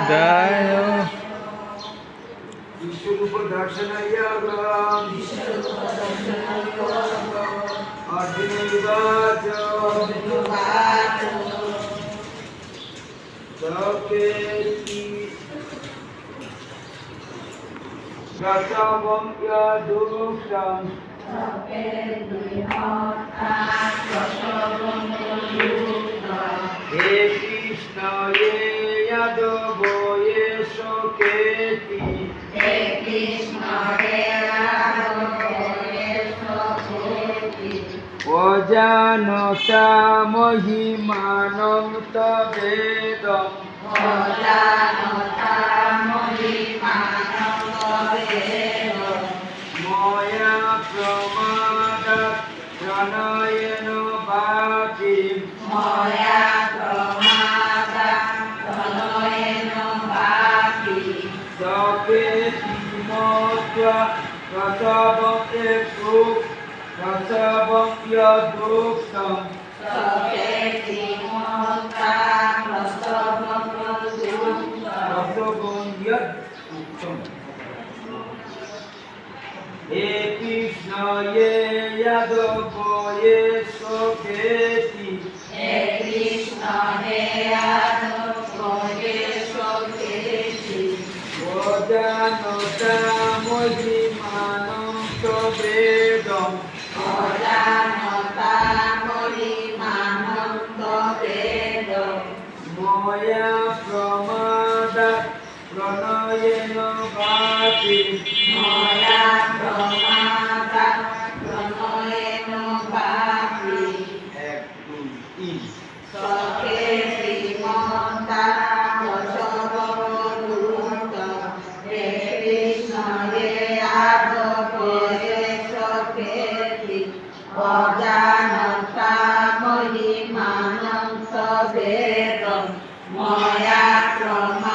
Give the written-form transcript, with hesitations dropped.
दायो विश्वरूप दर्शनाय अर्जुनवाच सकेति रसवं यदुक्तं हे कृष्ण ये यादवो ये शोकेति अजानता महिमानं तवेदं मया प्रमादात् प्रणयेन वाचिं सकेति मत्वा रसवं यदुक्तं हे कृष्ण ये यादवो ये शोकेति अजानता महिमानं तवेदं मया प्रमादात् प्रणयेन वाचिं এক দুই তিন অজানতা মহিমানং সবেদং ময়া প্রমা